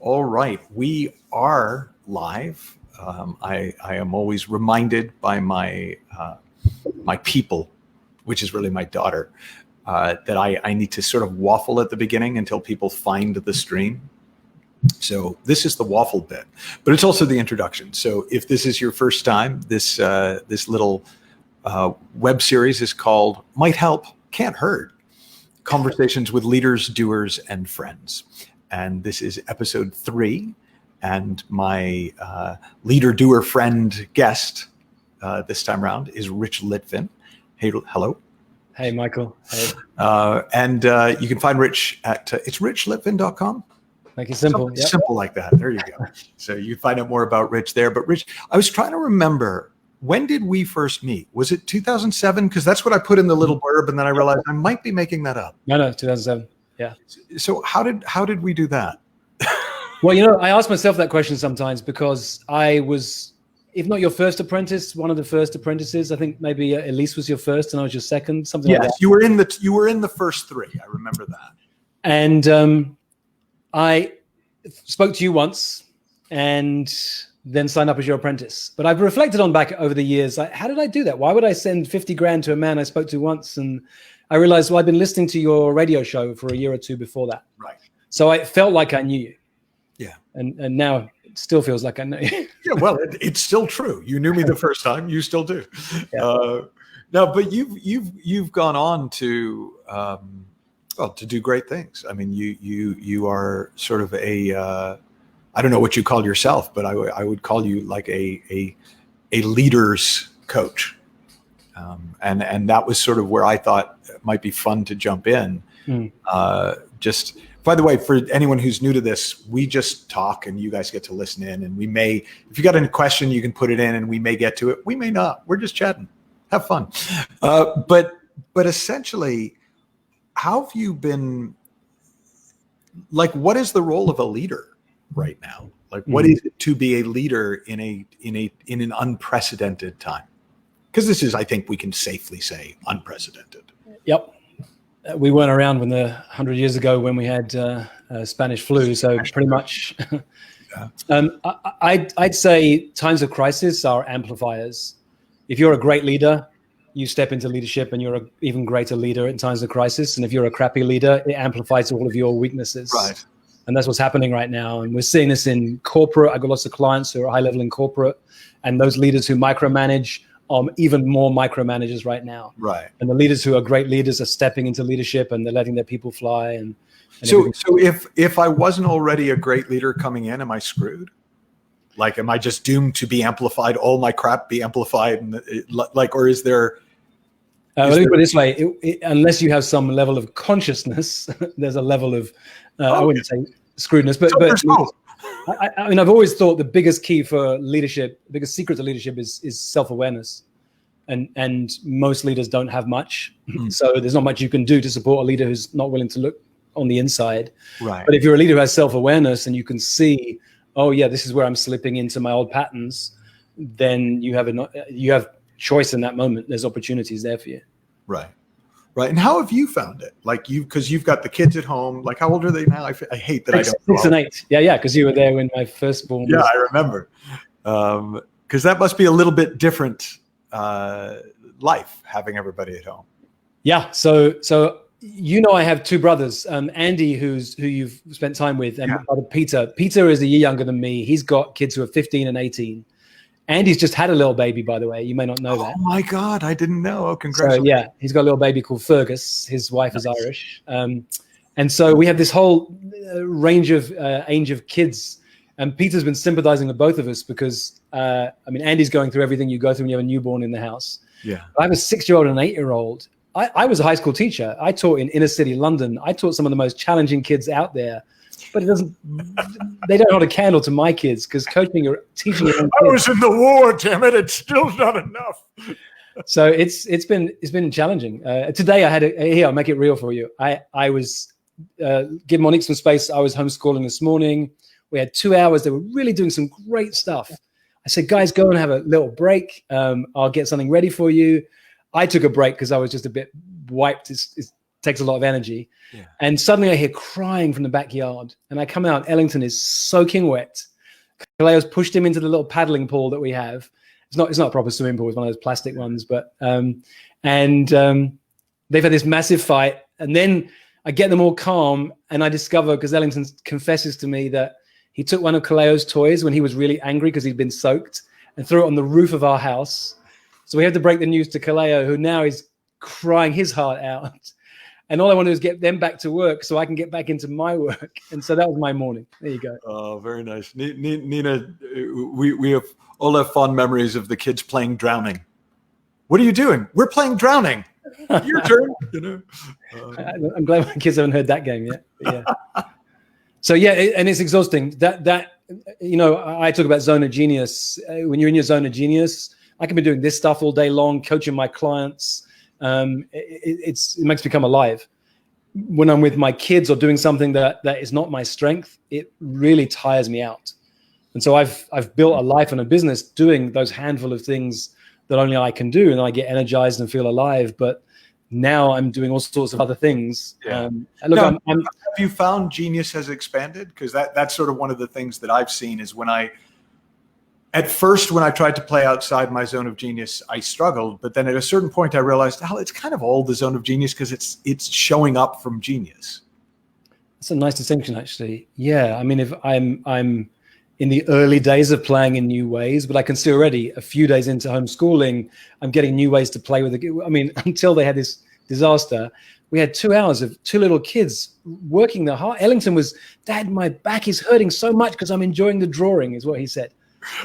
All right, we are live. I am always reminded by my people, which is really my daughter, that I need to sort of waffle at the beginning until people find the stream. So this is the waffle bit, but it's also the introduction. So if this is your first time, this little web series is called Might Help, Can't Hurt: Conversations with Leaders, Doers, and Friends. And this is episode 3. And my leader, doer, friend guest this time around is Rich Litvin. Hey, hello. Hey, Michael. Hey. And you can find Rich at it's richlitvin.com. Make it simple. Yep. Simple like that. There you go. So you find out more about Rich there. But Rich, I was trying to remember, when did we first meet? Was it 2007? Because that's what I put in the little blurb, and then I realized I might be making that up. No, 2007. Yeah. So how did we do that? Well, I ask myself that question sometimes because I was, if not your first apprentice, one of the first apprentices. I think maybe Elise was your first, and I was your second. Something like that. Yes, you were in the first 3. I remember that. And I spoke to you once, and then signed up as your apprentice. But I've reflected on back over the years, like, how did I do that? Why would I send 50 grand to a man I spoke to once? And I realized, well, I've been listening to your radio show for a year or 2 before that. Right. So I felt like I knew you. Yeah. And now it still feels like I know you. Yeah, well, it's still true. You knew me the first time. You still do. Yeah. No, but you've gone on to to do great things. I mean, you are sort of a I don't know what you call yourself, but I would call you like a leader's coach. And that was sort of where I thought it might be fun to jump in. Just, by the way, for anyone who's new to this, we just talk and you guys get to listen in, and we may, if you got any question, you can put it in and we may get to it. We may not. We're just chatting. Have fun. But essentially, how have you been, like, what is the role of a leader right now? Like, what is it to be a leader in an unprecedented time? Because this is, I think we can safely say, unprecedented. Yep. We weren't around when 100 years ago when we had Spanish flu. So pretty much, I'd say times of crisis are amplifiers. If you're a great leader, you step into leadership and you're an even greater leader in times of crisis. And if you're a crappy leader, it amplifies all of your weaknesses. Right. And that's what's happening right now. And we're seeing this in corporate. I've got lots of clients who are high level in corporate, and those leaders who micromanage are even more micromanagers right now. Right. And the leaders who are great leaders are stepping into leadership, and they're letting their people fly. And so if I wasn't already a great leader coming in, am I screwed? Like, am I just doomed to be amplified? All my crap be amplified, and or is there? Let me put it this way: unless you have some level of consciousness, there's a level of I wouldn't say screwedness, but I mean, I've always thought the biggest key for leadership, the biggest secret to leadership is self-awareness, and most leaders don't have much. So there's not much you can do to support a leader who's not willing to look on the inside. Right. But if you're a leader who has self-awareness and you can see, oh yeah, this is where I'm slipping into my old patterns, then you have choice in that moment. There's opportunities there for you. Right. Right. And how have you found it? Like, because you've got the kids at home. Like, how old are they now? I hate that 6 and 8. Yeah. Because you were there when my firstborn. Yeah, I remember. Because that must be a little bit different life, having everybody at home. Yeah. So I have 2 brothers. Andy, who you've spent time with, and brother Peter. Peter is a year younger than me. He's got kids who are 15 and 18. Andy's just had a little baby, by the way. You may not know that. Oh my God, I didn't know. Oh, congratulations. So, yeah, he's got a little baby called Fergus. His wife is Irish. And so we have this whole range of kids. And Peter's been sympathizing with both of us because, Andy's going through everything you go through when you have a newborn in the house. Yeah. I have a 6-year-old and an 8-year-old. I was a high school teacher. I taught in inner city London. I taught some of the most challenging kids out there. But they don't hold a candle to my kids, because teaching your own kids. I was in the war, damn it. It's still not enough. So it's been challenging. Today I had I'll make it real for you. I was giving Monique some space. I was homeschooling this morning. We had 2 hours. They were really doing some great stuff. I said, guys, go and have a little break. I'll get something ready for you. I took a break because I was just a bit wiped. It's takes a lot of energy. Yeah. And suddenly I hear crying from the backyard, and I come out. Ellington is soaking wet. Kaleo's pushed him into the little paddling pool that we have. It's not a proper swimming pool. It's one of those plastic ones, but they've had this massive fight, and then I get them all calm, and I discover, because Ellington confesses to me that he took one of Kaleo's toys when he was really angry because he'd been soaked, and threw it on the roof of our house. So we had to break the news to Kaleo, who now is crying his heart out. And all I want to do is get them back to work so I can get back into my work. And so that was my morning. There you go. Oh, very nice. Nina, we all have fond memories of the kids playing drowning. What are you doing? We're playing drowning. Your turn. You know. I'm glad my kids haven't heard that game yet. Yeah. So yeah, and it's exhausting. That you know, I talk about zone of genius. When you're in your zone of genius, I can be doing this stuff all day long, coaching my clients. It makes me come alive. When I'm with my kids or doing something that is not my strength, it really tires me out. And so I've built a life and a business doing those handful of things that only I can do, and I get energized and feel alive. But now I'm doing all sorts of other things. Yeah. Look, now, have you found genius has expanded? Because that's sort of one of the things that I've seen is at first, when I tried to play outside my zone of genius, I struggled. But then at a certain point, I realized, it's kind of all the zone of genius because it's showing up from genius. That's a nice distinction, actually. Yeah, I mean, if I'm in the early days of playing in new ways, but I can see already a few days into homeschooling, I'm getting new ways to play with it. I mean, until they had this disaster, we had 2 hours of two little kids working their heart. Ellington was, "Dad, my back is hurting so much because I'm enjoying the drawing," is what he said.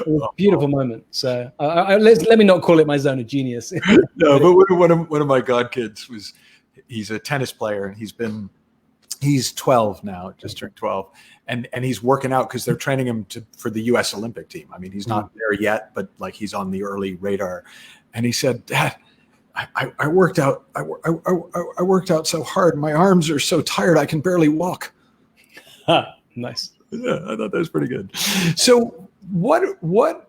It was a beautiful moment. So let me not call it my zone of genius. No, but one of my godkids he's a tennis player, and he's 12 now, just turned 12, and he's working out because they're training him for the U.S. Olympic team. I mean, he's not there yet, but like he's on the early radar. And he said, "Dad, I worked out. I worked out so hard. My arms are so tired. I can barely walk." Nice. Yeah, I thought that was pretty good. So what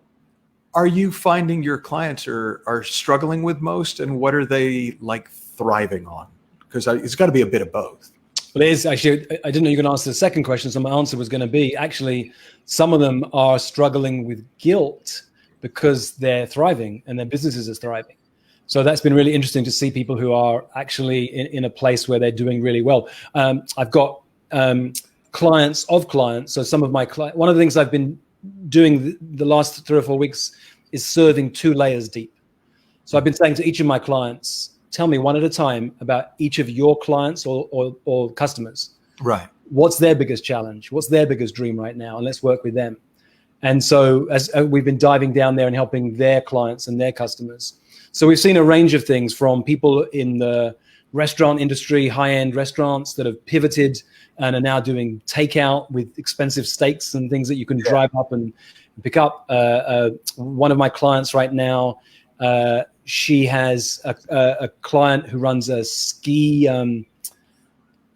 are you finding your clients are struggling with most, and what are they like thriving on? Because it's got to be a bit of both. Well, it is actually. I didn't know you were going to answer the second question, so my answer was going to be actually some of them are struggling with guilt because they're thriving and their businesses are thriving. So that's been really interesting to see people who are actually in a place where they're doing really well. I've got clients of clients. So some of my clients, one of the things I've been doing the last 3 or 4 weeks is serving 2 layers deep. So I've been saying to each of my clients, tell me one at a time about each of your clients or customers. Right. What's their biggest challenge? What's their biggest dream right now? And let's work with them. And so as we've been diving down there and helping their clients and their customers. So we've seen a range of things from people in the restaurant industry, high-end restaurants that have pivoted and are now doing takeout with expensive steaks and things that you can drive up and pick up. One of my clients right now, she has a client who runs a ski, what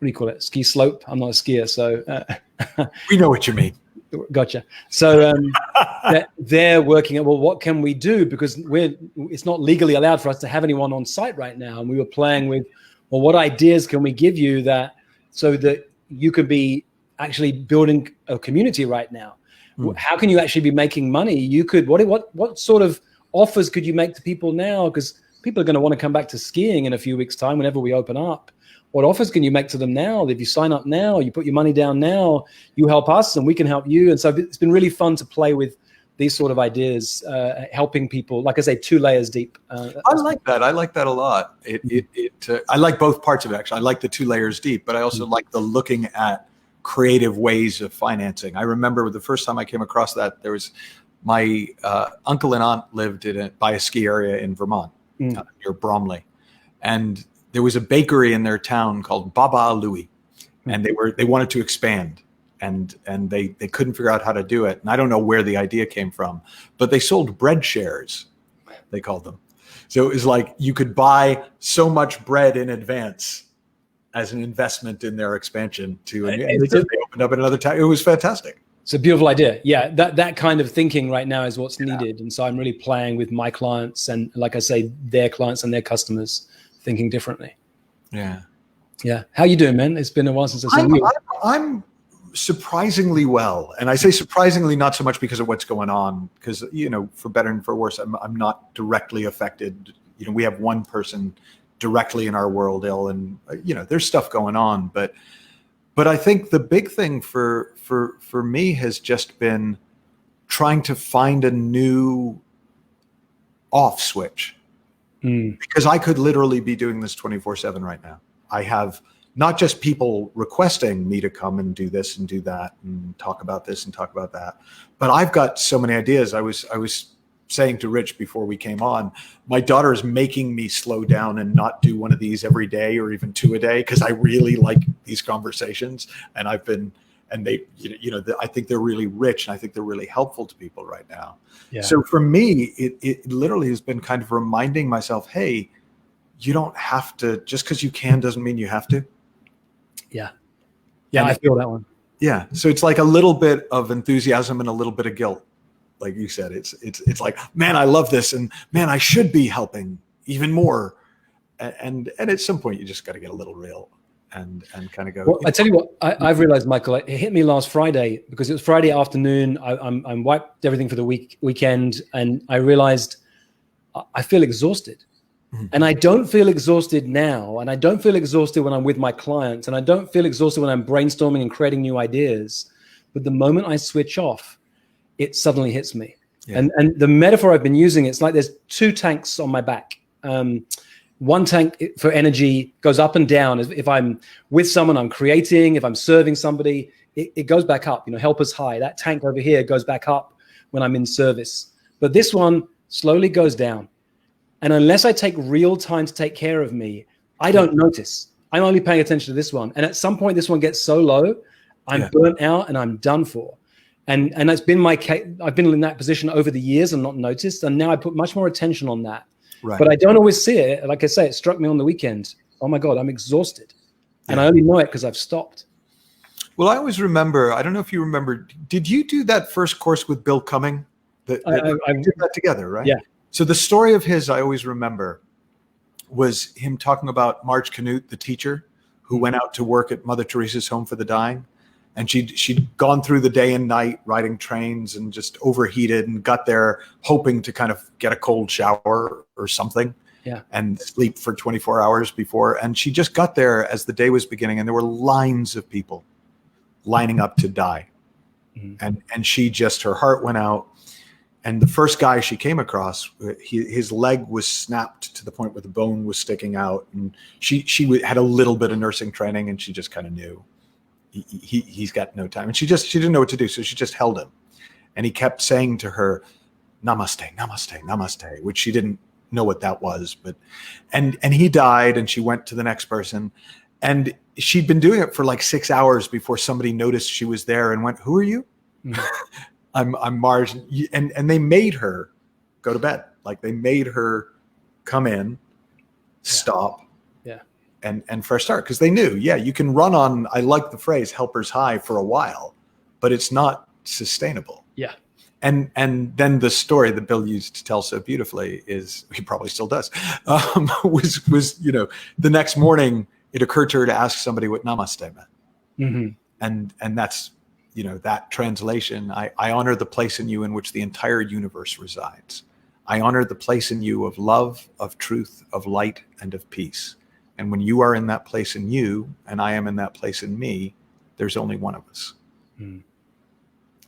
do you call it? Ski slope. I'm not a skier, so. We know what you mean. Gotcha. So they're working at, well, what can we do? Because it's not legally allowed for us to have anyone on site right now. And we were playing with, well, what ideas can we give you so that you could be actually building a community right now? How can you actually be making money? You could, what sort of offers could you make to people now? Because people are going to want to come back to skiing in a few weeks' time whenever we open up. What offers can you make to them now? If you sign up now, you put your money down now, you help us and we can help you. And so it's been really fun to play with these sort of ideas, helping people, like I say, 2 layers deep. I like that. I like that a lot. I like both parts of it, actually. I like the 2 layers deep, but I also like the looking at creative ways of financing. I remember the first time I came across that, there was my uncle and aunt lived by a ski area in Vermont, near Bromley. And there was a bakery in their town called Baba Louie, and they wanted to expand, and they couldn't figure out how to do it. And I don't know where the idea came from, but they sold bread shares, they called them. So it was like you could buy so much bread in advance as an investment in their expansion and they opened up another town. It was fantastic. It's a beautiful idea. Yeah, that kind of thinking right now is what's needed. And so I'm really playing with my clients and, like I say, their clients and their customers, thinking differently. Yeah. Yeah. How you doing, man? It's been a while since I've seen you. I'm surprisingly well. And I say surprisingly, not so much because of what's going on, because, for better and for worse, I'm not directly affected. We have one person directly in our world ill, and, there's stuff going on. But I think the big thing for me has just been trying to find a new off switch, because I could literally be doing this 24/7 right now. I have not just people requesting me to come and do this and do that and talk about this and talk about that, but I've got so many ideas. I was saying to Rich before we came on, my daughter is making me slow down and not do one of these every day or even 2 a day, because I really like these conversations, and I think they're really rich, and I think they're really helpful to people right now. Yeah. So for me, it literally has been kind of reminding myself, hey, you don't have to, just because you can doesn't mean you have to. Yeah. Yeah, I feel that one. Yeah. So it's like a little bit of enthusiasm and a little bit of guilt. Like you said, it's like, man, I love this, and man, I should be helping even more. And at some point you just got to get a little real and kind of go. Well, I tell you what, I've realized, Michael, it hit me last Friday, because it was Friday afternoon. I'm wiped everything for the weekend, and I realized I feel exhausted. And I don't feel exhausted now, and I don't feel exhausted when I'm with my clients, and I don't feel exhausted when I'm brainstorming and creating new ideas. But the moment I switch off, it suddenly hits me. Yeah. And the metaphor I've been using, it's like there's 2 tanks on my back. One tank for energy goes up and down. If I'm with someone, I'm creating. If I'm serving somebody, it goes back up. Help us high. That tank over here goes back up when I'm in service. But this one slowly goes down. And unless I take real time to take care of me, I don't notice. I'm only paying attention to this one. And at some point, this one gets so low, I'm burnt out and I'm done for. And that's been my case. I've been in that position over the years and not noticed. And now I put much more attention on that. Right. But I don't always see it. Like I say, it struck me on the weekend. Oh my God, I'm exhausted. And I only know it because I've stopped. Well, I always remember, I don't know if you remember, did you do that first course with Bill Cumming? I did that together, right? Yeah. So the story of his, I always remember, was him talking about Marge Canute, the teacher, who went out to work at Mother Teresa's Home for the Dying. And she'd gone through the day and night riding trains and just overheated, and got there hoping to kind of get a cold shower or something, and sleep for 24 hours before. And she just got there as the day was beginning, and there were lines of people lining up to die. And she just, her heart went out. And the first guy she came across, his leg was snapped to the point where the bone was sticking out. And she had a little bit of nursing training, and she just kind of knew he's got no time. And she didn't know what to do. So she just held him. And he kept saying to her, namaste, namaste, namaste, which she didn't know what that was. But and he died, and she went to the next person. And she'd been doing it for like 6 hours before somebody noticed she was there and went, "Who are you?" I'm Marge, and they made her go to bed. Like, they made her come in, stop, and fresh start, because they knew, you can run on, I like the phrase, helper's high for a while, but it's not sustainable. Yeah. And then the story that Bill used to tell so beautifully is, he probably still does, was the next morning it occurred to her to ask somebody what namaste meant, and that's. That translation, I honor the place in you in which the entire universe resides. I honor the place in you of love, of truth, of light, and of peace. And when you are in that place in you, and I am in that place in me, there's only one of us. And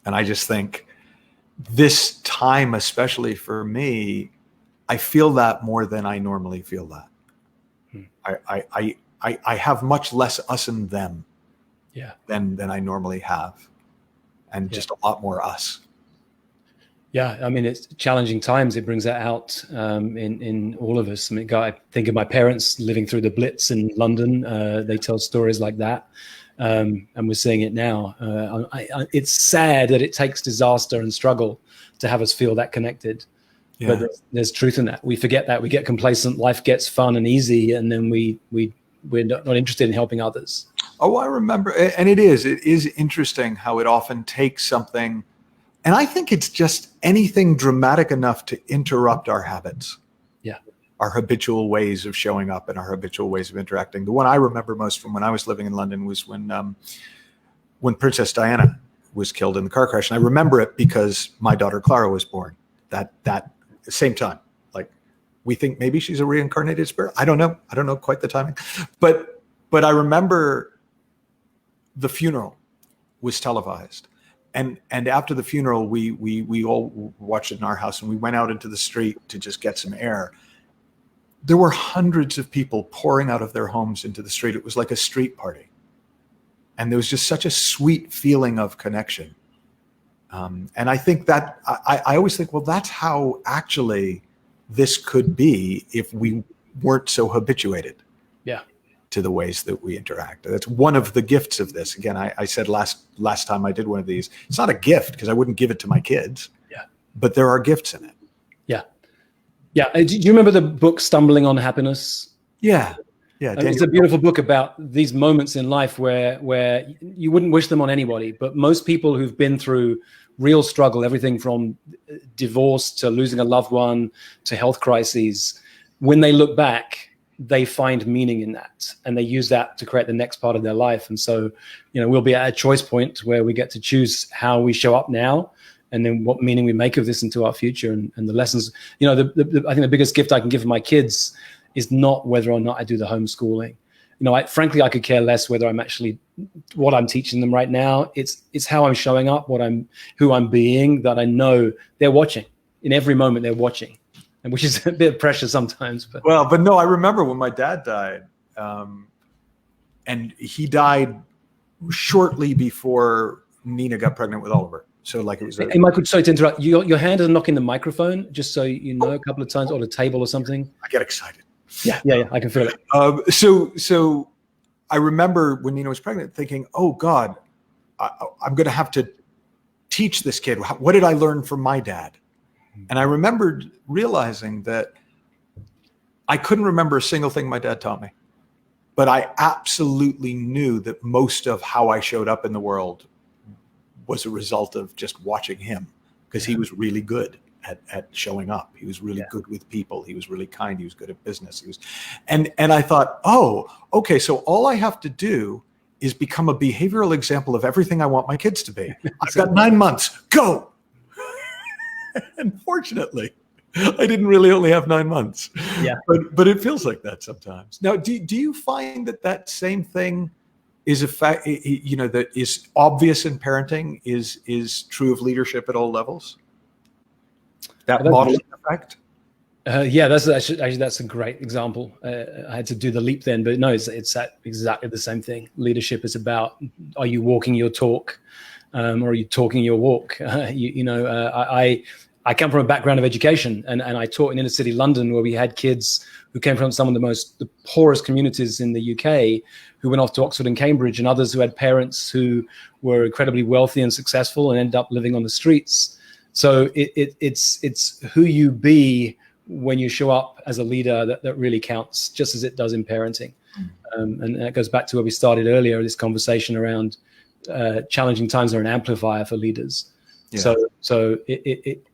I just think this time, especially for me, I feel that more than I normally feel that. I have much less us and them than I normally have. And just a lot more us. Yeah, I mean, it's challenging times. It brings that out in all of us. I mean, I think of my parents living through the Blitz in London. They tell stories like that, and we're seeing it now. It's sad that it takes disaster and struggle to have us feel that connected. Yeah. But there's truth in that. We forget that. We get complacent. Life gets fun and easy, and then we're not interested in helping others. Oh, I remember. And it is interesting how it often takes something, and I think it's just anything dramatic enough to interrupt our habits. Yeah. our habitual ways of showing up and our habitual ways of interacting. The one I remember most from when I was living in London was when Princess Diana was killed in the car crash. And I remember it because my daughter Clara was born that same time. Like, we think maybe she's a reincarnated spirit. I don't know quite the timing, but I remember the funeral was televised. And after the funeral, we all watched it in our house, and we went out into the street to just get some air. There were hundreds of people pouring out of their homes into the street. It was like a street party. And there was just such a sweet feeling of connection. And I think that, I always think, well, that's how actually this could be if we weren't so habituated to the ways that we interact. That's one of the gifts of this. Again, I said last time I did one of these, it's not a gift because I wouldn't give it to my kids, but there are gifts in it. Yeah. Do you remember the book Stumbling on Happiness? Yeah. It's a beautiful book about these moments in life where you wouldn't wish them on anybody, but most people who've been through real struggle, everything from divorce to losing a loved one to health crises, when they look back, they find meaning in that, and they use that to create the next part of their life. And so, we'll be at a choice point where we get to choose how we show up now, and then what meaning we make of this into our future, and the lessons. I think the biggest gift I can give my kids is not whether or not I do the homeschooling. Frankly, I could care less whether I'm actually what I'm teaching them right now. It's how I'm showing up, who I'm being, that I know they're watching. In every moment, they're watching, and which is a bit of pressure sometimes. But no, I remember when my dad died, and he died shortly before Nina got pregnant with Oliver. So like it was. Hey, Michael, sorry to interrupt. Your hand is knocking the microphone, just so you know, a couple of times, or the table or something. I get excited. Yeah, I can feel it. So I remember when Nina was pregnant thinking, oh God, I'm going to have to teach this kid. What did I learn from my dad? And I remembered realizing that I couldn't remember a single thing my dad taught me, but I absolutely knew that most of how I showed up in the world was a result of just watching him, because he was really good at showing up. He was really good with people. He was really kind. He was good at business. And I thought, oh, okay. So all I have to do is become a behavioral example of everything I want my kids to be. I've got 9 months, go. And fortunately, I didn't really only have 9 months. Yeah. But it feels like that sometimes. Now, do you find that same thing is a fact, that is obvious in parenting is true of leadership at all levels? That modeling effect? That's a great example. I had to do the leap then, but no, it's exactly the same thing. Leadership is about, are you walking your talk, or are you talking your walk? I come from a background of education, and I taught in inner city London, where we had kids who came from some of the poorest communities in the UK, who went off to Oxford and Cambridge, and others who had parents who were incredibly wealthy and successful and ended up living on the streets. So it's who you be when you show up as a leader that really counts, just as it does in parenting. And that goes back to where we started earlier, this conversation around challenging times are an amplifier for leaders. Yeah. So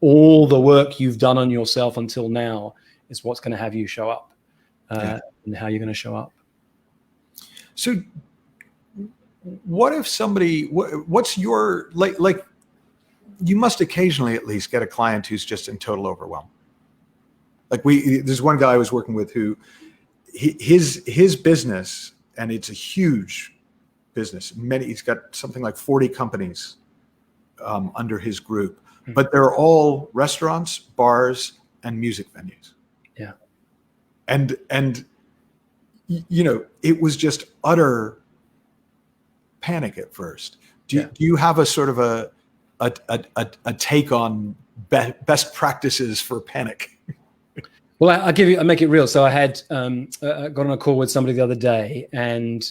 all the work you've done on yourself until now is what's going to have you show up, and how you're going to show up. So what if somebody, what's your, like you must occasionally at least get a client who's just in total overwhelm. Like there's one guy I was working with who his business, and it's a huge business. He's got something like 40 companies under his group, but they're all restaurants, bars, and music venues. Yeah. And it was just utter panic at first. Do you have a sort of a take on best practices for panic? Well, I make it real. So I had got on a call with somebody the other day, and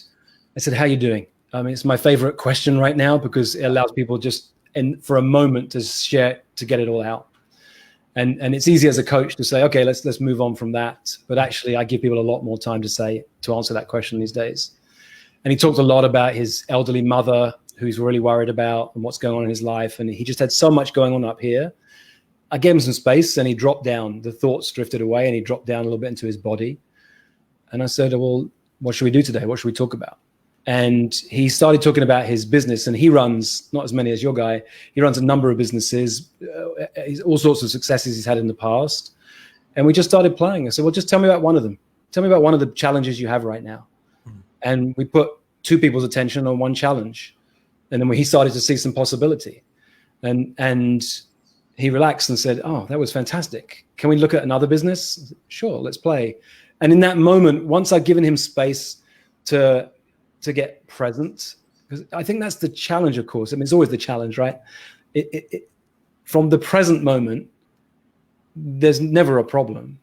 I said, "How are you doing?" It's my favorite question right now, because it allows people just for a moment to share, to get it all out. And it's easy as a coach to say, "Okay, let's move on from that." But actually, I give people a lot more time to answer that question these days. And he talked a lot about his elderly mother, who's really worried about, and what's going on in his life. And he just had so much going on up here. I gave him some space, and he dropped down. The thoughts drifted away, and he dropped down a little bit into his body. And I said, well, what should we do today? What should we talk about? And he started talking about his business, and he runs, not as many as your guy, he runs a number of businesses, all sorts of successes he's had in the past. And we just started playing. I said, well, just tell me about one of them. Tell me about one of the challenges you have right now. And we put two people's attention on one challenge. And then he started to see some possibility. And he relaxed and said, oh, that was fantastic. Can we look at another business? Said, sure, let's play. And in that moment, once I'd given him space to get present, because I think that's the challenge, of course. I mean, it's always the challenge, right? From the present moment, there's never a problem,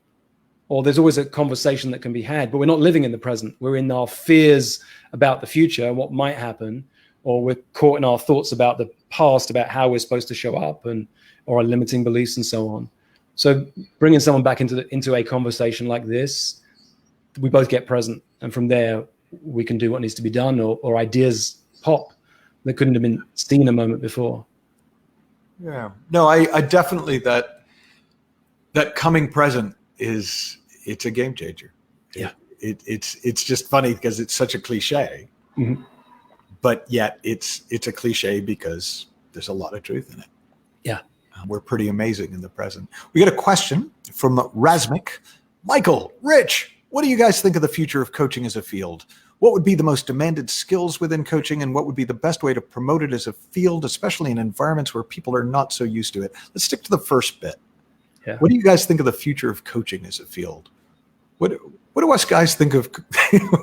or there's always a conversation that can be had, but we're not living in the present. We're in our fears about the future and what might happen, or we're caught in our thoughts about the past, about how we're supposed to show up, or our limiting beliefs and so on. So bringing someone back into a conversation like this, we both get present, and from there we can do what needs to be done, or ideas pop that couldn't have been seen a moment before. Yeah, no, I definitely that coming present it's a game changer. Yeah, it's just funny because it's such a cliche, but yet it's a cliche because there's a lot of truth in it. Yeah, we're pretty amazing in the present. We got a question from Razmik. Michael, Rich, what do you guys think of the future of coaching as a field? What would be the most demanded skills within coaching, and what would be the best way to promote it as a field, especially in environments where people are not so used to it? Let's stick to the first bit. Yeah. What do you guys think of the future of coaching as a field? What do us guys think of?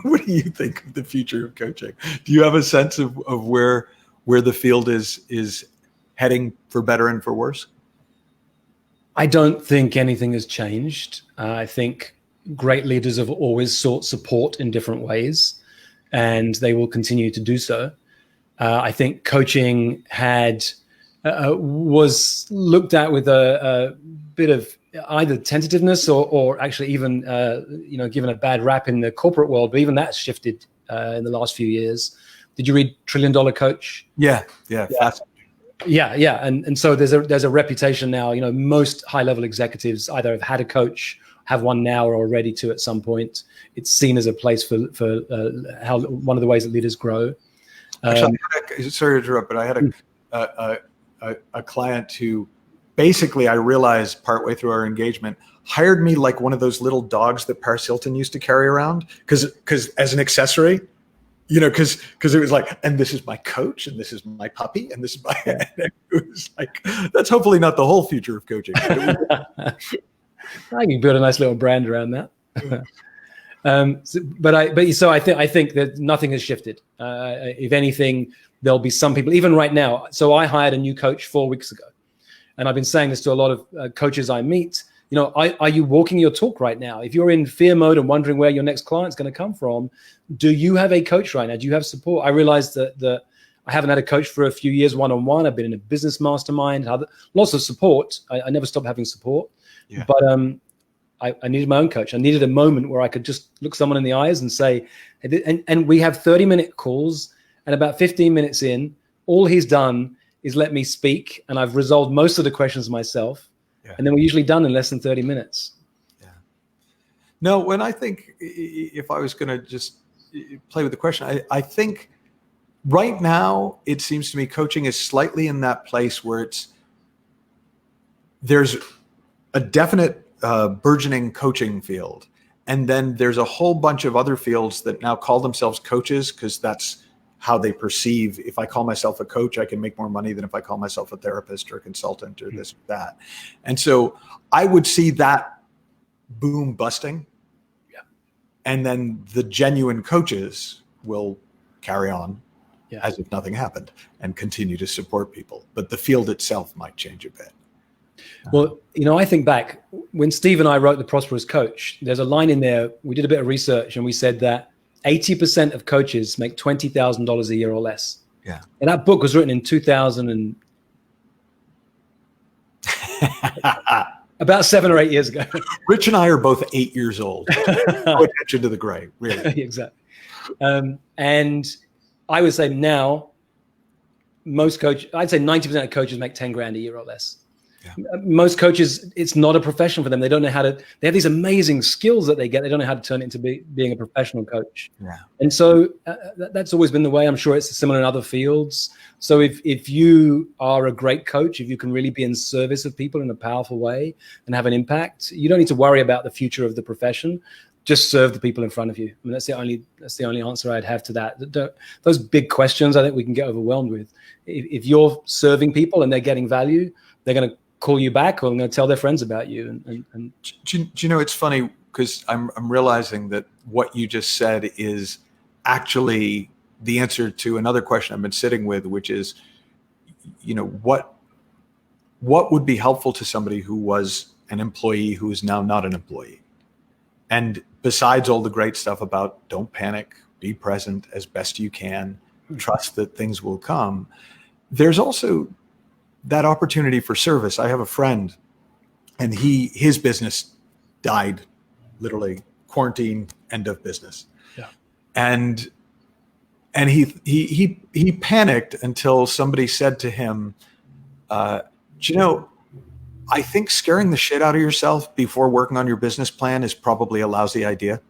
What do you think of the future of coaching? Do you have a sense of where the field is heading, for better and for worse? I don't think anything has changed. I think great leaders have always sought support in different ways, and they will continue to do so. I think coaching was looked at with a bit of either tentativeness or actually even given a bad rap in the corporate world, but even that's shifted in the last few years. Did you read $1 Trillion Coach? Yeah. Yeah. And so there's a reputation now. Most high-level executives either have had a coach, have one now, or are ready to at some point. It's seen as a place for how one of the ways that leaders grow. Actually, sorry to interrupt, but I had a client who basically, I realized partway through our engagement, hired me like one of those little dogs that Paris Hilton used to carry around, because as an accessory, because it was like, and this is my coach, and this is my puppy, and this is my. And it was like, that's hopefully not the whole future of coaching. I can build a nice little brand around that. So I think that nothing has shifted. If anything, there'll be some people, even right now. So I hired a new coach 4 weeks ago, and I've been saying this to a lot of coaches I meet. Are you walking your talk right now? If you're in fear mode and wondering where your next client's going to come from, do you have a coach right now? Do you have support? I realized that I haven't had a coach for a few years one-on-one. I've been in a business mastermind, lots of support. I never stopped having support. Yeah. But I needed my own coach. I needed a moment where I could just look someone in the eyes and say, and we have 30-minute calls, and about 15 minutes in, all he's done is let me speak, and I've resolved most of the questions myself. Yeah. And then we're usually done in less than 30 minutes. Yeah. No, when I think, if I was going to just play with the question, I think right now it seems to me coaching is slightly in that place where there's a definite burgeoning coaching field. And then there's a whole bunch of other fields that now call themselves coaches because that's how they perceive. If I call myself a coach, I can make more money than if I call myself a therapist or a consultant or this or that. And so I would see that boom busting. Yeah. And then the genuine coaches will carry on as if nothing happened and continue to support people. But the field itself might change a bit. Well, I think back when Steve and I wrote The Prosperous Coach, there's a line in there. We did a bit of research and we said that 80% of coaches make $20,000 a year or less. Yeah. And that book was written in 2000 and about 7 or 8 years ago. Rich and I are both 8 years old. No attention to the gray, really. Exactly. And I would say now, I'd say 90% of coaches make 10 grand a year or less. Most coaches, it's not a profession for them. They don't know how to, they have these amazing skills that they get. They don't know how to turn it into being a professional coach. Yeah. And so that's always been the way. I'm sure it's similar in other fields. So if you are a great coach, if you can really be in service of people in a powerful way and have an impact, you don't need to worry about the future of the profession. Just serve the people in front of you. I mean, that's the only answer I'd have to that. Those big questions, I think we can get overwhelmed with. If you're serving people and they're getting value, they're going to call you back, or I'm going to tell their friends about you. And do you know, it's funny because I'm realizing that what you just said is actually the answer to another question I've been sitting with, which is, you know, what would be helpful to somebody who was an employee who is now not an employee? And besides all the great stuff about don't panic, be present as best you can, trust that things will come, there's also that opportunity for service. I have a friend, and his business died, literally quarantine, end of business. Yeah. And he panicked until somebody said to him, you know, I think scaring the shit out of yourself before working on your business plan is probably a lousy idea.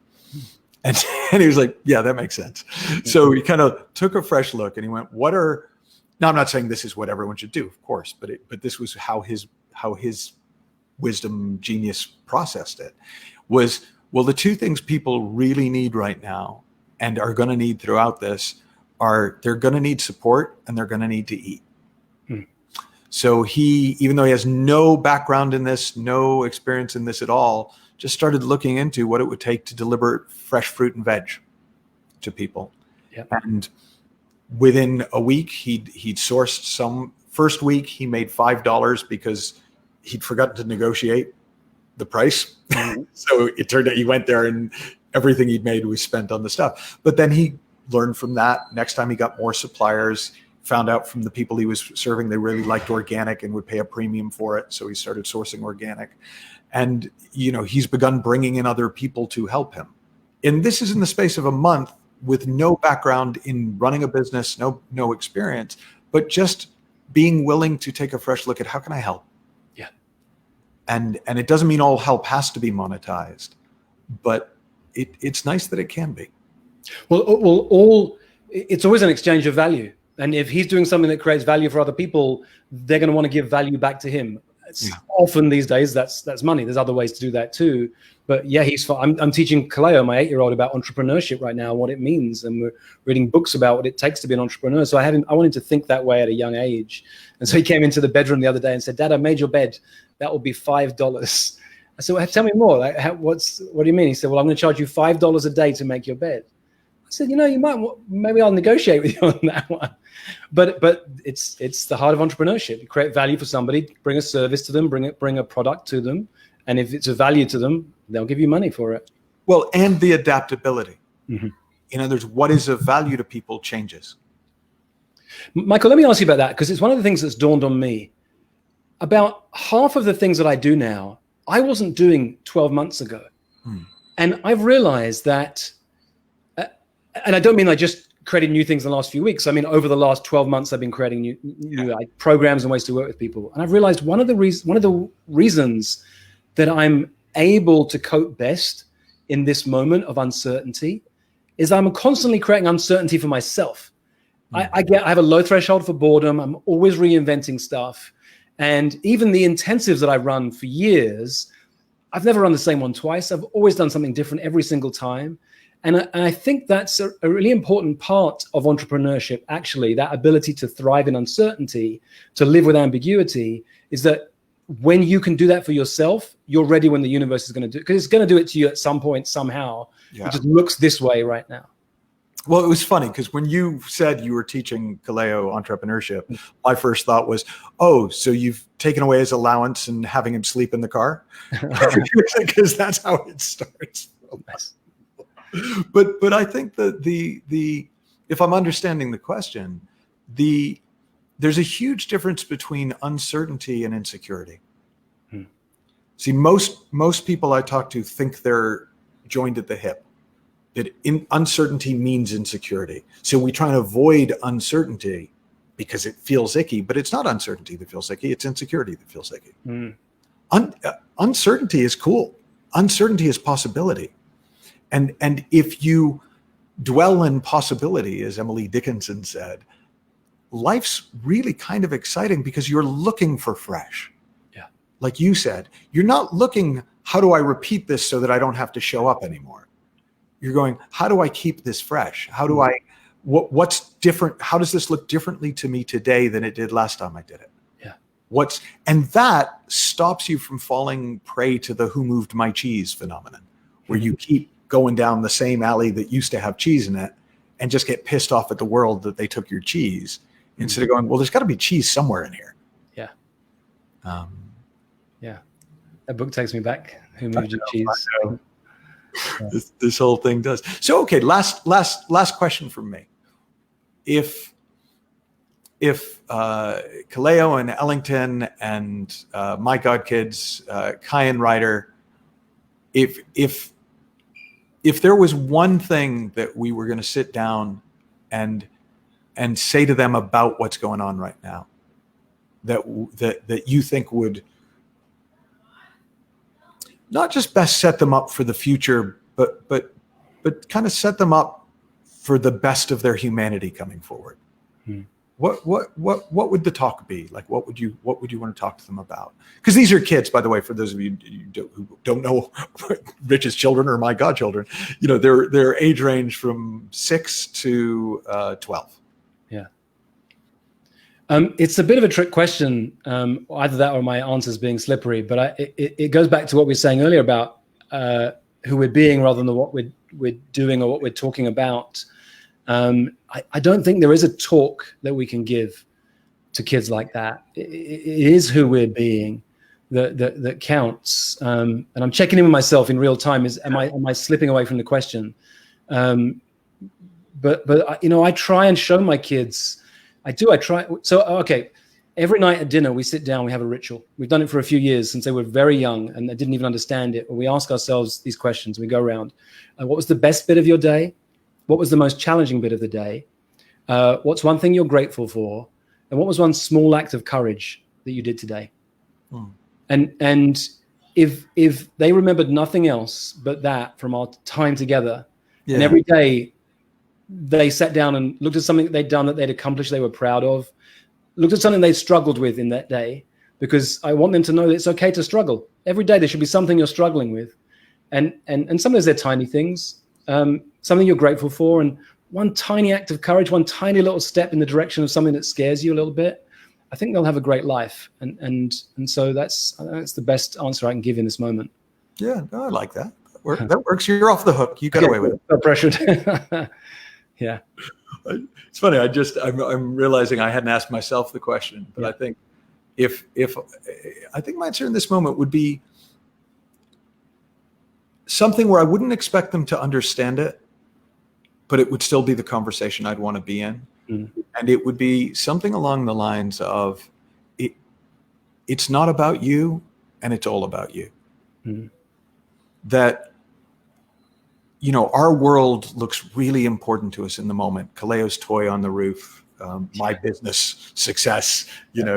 And he was like, yeah, that makes sense. So he kind of took a fresh look and he went, now, I'm not saying this is what everyone should do, of course, but this was how his wisdom genius processed it. Was, well, the two things people really need right now and are going to need throughout this are they're going to need support and they're going to need to eat. So he, even though he has no background in this, no experience in this at all, just started looking into what it would take to deliver fresh fruit and veg to people. Yep. And within a week, he'd sourced some. First week, he made $5 because he'd forgotten to negotiate the price. So it turned out he went there and everything he'd made was spent on the stuff. But then he learned from that. Next time he got more suppliers, found out from the people he was serving, they really liked organic and would pay a premium for it. So he started sourcing organic. And, you know, he's begun bringing in other people to help him. And this is in the space of a month with no background in running a business, no experience, but just being willing to take a fresh look at how can I help? Yeah. And it doesn't mean all help has to be monetized, but it's nice that it can be. Well, it's always an exchange of value. And if he's doing something that creates value for other people, they're going to want to give value back to him. Often these days, that's money. There's other ways to do that too. But yeah, I'm teaching Kaleo, my 8-year-old, about entrepreneurship right now, what it means. And we're reading books about what it takes to be an entrepreneur. So I wanted to think that way at a young age. And so he came into the bedroom the other day and said, Dad, I made your bed. That will be $5. I said, well, tell me more. Like, what do you mean? He said, well, I'm going to charge you $5 a day to make your bed. I said, you know, maybe I'll negotiate with you on that one. But it's the heart of entrepreneurship. You create value for somebody, bring a service to them, bring a product to them. And if it's a value to them, they'll give you money for it. Well, and the adaptability. Mm-hmm. In other words, what is of value to people changes. Michael, let me ask you about that, because it's one of the things that's dawned on me. About half of the things that I do now, I wasn't doing 12 months ago. And I've realized that, and I don't mean I just created new things in the last few weeks. I mean, over the last 12 months, I've been creating new like, programs and ways to work with people. And I've realized one of the reasons that I'm able to cope best in this moment of uncertainty is I'm constantly creating uncertainty for myself. I have a low threshold for boredom. I'm always reinventing stuff. And even the intensives that I run for years, I've never run the same one twice. I've always done something different every single time. And I think that's a really important part of entrepreneurship, actually, that ability to thrive in uncertainty, to live with ambiguity, is that when you can do that for yourself, you're ready when the universe is going to do it, because it's going to do it to you at some point, somehow. Yeah. It just looks this way right now. Well, it was funny because when you said you were teaching Kaleo entrepreneurship, my first thought was, oh, so you've taken away his allowance and having him sleep in the car? Because that's how it starts. But I think that the if I'm understanding the question, there's a huge difference between uncertainty and insecurity. See, most people I talk to think they're joined at the hip. That uncertainty means insecurity. So we try and avoid uncertainty because it feels icky, but it's not uncertainty that feels icky. It's insecurity that feels icky. Uncertainty is cool. Uncertainty is possibility. And if you dwell in possibility, as Emily Dickinson said, life's really kind of exciting because you're looking for fresh. Yeah. Like you said, you're not looking, how do I repeat this so that I don't have to show up anymore? You're going, how do I keep this fresh? How do I, what's different? How does this look differently to me today than it did last time I did it? Yeah. And that stops you from falling prey to the who moved my cheese phenomenon, where you keep going down the same alley that used to have cheese in it and just get pissed off at the world that they took your cheese, instead of going, well, there's got to be cheese somewhere in here. Yeah. Yeah. That book takes me back. Who moved your cheese? Yeah. This whole thing does. So, okay, last question from me. If Kaleo and Ellington and my godkids, Kai and Ryder, if there was one thing that we were going to sit down and say to them about what's going on right now, that you think would not just best set them up for the future, but kind of set them up for the best of their humanity coming forward. What would the talk be? Like, what would you want to talk to them about? Because these are kids, by the way, for those of you who don't know Rich's children or my godchildren, their age range from 6 to 12. Yeah. It's a bit of a trick question, either that or my answers being slippery, but it goes back to what we were saying earlier about who we're being rather than what we're doing or what we're talking about. I don't think there is a talk that we can give to kids like that. It is who we're being that counts. And I'm checking in with myself in real time. Am I slipping away from the question? But I try and show my kids. I try. So, okay. Every night at dinner, we sit down, we have a ritual. We've done it for a few years since they were very young and they didn't even understand it. We ask ourselves these questions. We go around. What was the best bit of your day? What was the most challenging bit of the day? What's one thing you're grateful for? And what was one small act of courage that you did today? And if they remembered nothing else but that from our time together, and every day they sat down and looked at something that they'd done, that they'd accomplished, they were proud of, looked at something they struggled with in that day, because I want them to know that it's okay to struggle. Every day there should be something you're struggling with. And sometimes they're tiny things, something you're grateful for, and one tiny act of courage, one tiny little step in the direction of something that scares you a little bit. I think they'll have a great life. And so that's the best answer I can give in this moment. Yeah, no, I like that. That works. You're off the hook. You got away with it. No pressure. Yeah. It's funny. I'm realizing I hadn't asked myself the question, but I think I think my answer in this moment would be something where I wouldn't expect them to understand it, but it would still be the conversation I'd want to be in. And it would be something along the lines of it's not about you and it's all about you. That, our world looks really important to us in the moment. Kaleo's toy on the roof, my business success,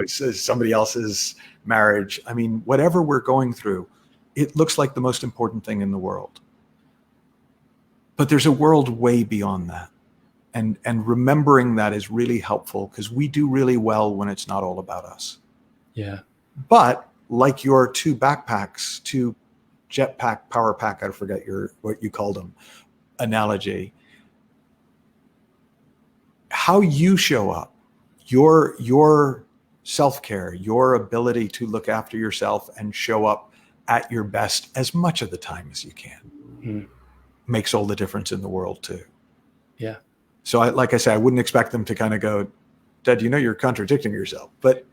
somebody else's marriage. I mean, whatever we're going through, it looks like the most important thing in the world. But there's a world way beyond that. And remembering that is really helpful, because we do really well when it's not all about us. Yeah. But like your two jetpack, power pack, I forget what you called them, analogy, how you show up, your self-care, your ability to look after yourself and show up at your best as much of the time as you can makes all the difference in the world too. Yeah. So like I said, I wouldn't expect them to kind of go, Dad, you're contradicting yourself, but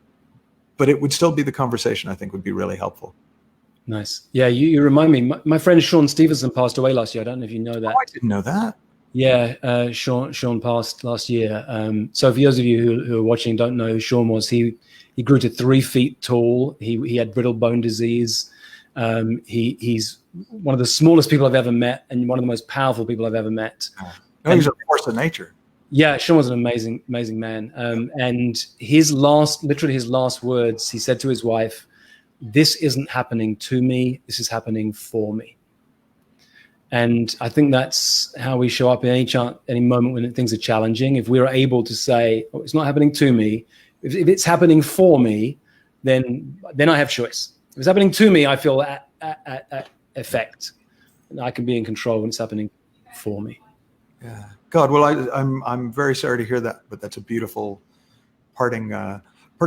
it would still be the conversation I think would be really helpful. Nice. Yeah, you remind me. My friend Sean Stevenson passed away last year. I don't know if you know that. Oh, I didn't know that. Yeah, Sean passed last year. So for those of you who are watching don't know who Sean was, he grew to 3 feet tall. He had brittle bone disease. He's one of the smallest people I've ever met and one of the most powerful people I've ever met. Oh. No, he's a force of nature. Yeah, Sean was an amazing man. And literally his last words, he said to his wife, "This isn't happening to me. This is happening for me." And I think that's how we show up in any moment when things are challenging. If we're able to say, "Oh, it's not happening to me. If it's happening for me, then I have choice. If it's happening to me, I feel at effect. And I can be in control when it's happening for me." Yeah. God, well, I'm very sorry to hear that, but that's a beautiful parting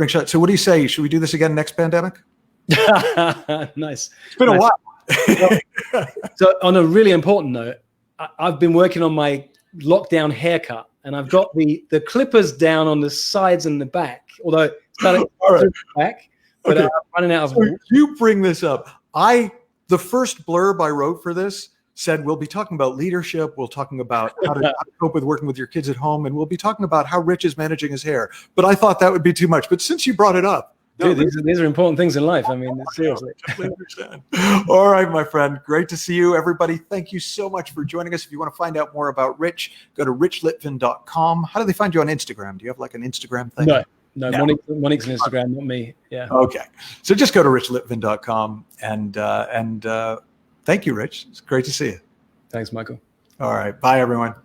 shot. So what do you say? Should we do this again next pandemic? Nice. It's been a while. So on a really important note, I've been working on my lockdown haircut, and I've got the clippers down on the sides and the back, although it's kind of back, but okay. I'm running out of so you bring this up. The first blurb I wrote for this said, we'll be talking about leadership. We'll talking about how to cope with working with your kids at home. And we'll be talking about how Rich is managing his hair. But I thought that would be too much. But since you brought it up. Dude, these are important things in life. I mean, seriously. I understand. All right, my friend. Great to see you. Everybody, thank you so much for joining us. If you want to find out more about Rich, go to richlitvin.com. How do they find you on Instagram? Do you have like an Instagram thing? No. Monique's on Instagram, not me. Yeah. Okay. So just go to richlitvin.com and thank you, Rich. It's great to see you. Thanks, Michael. All right. Bye, everyone.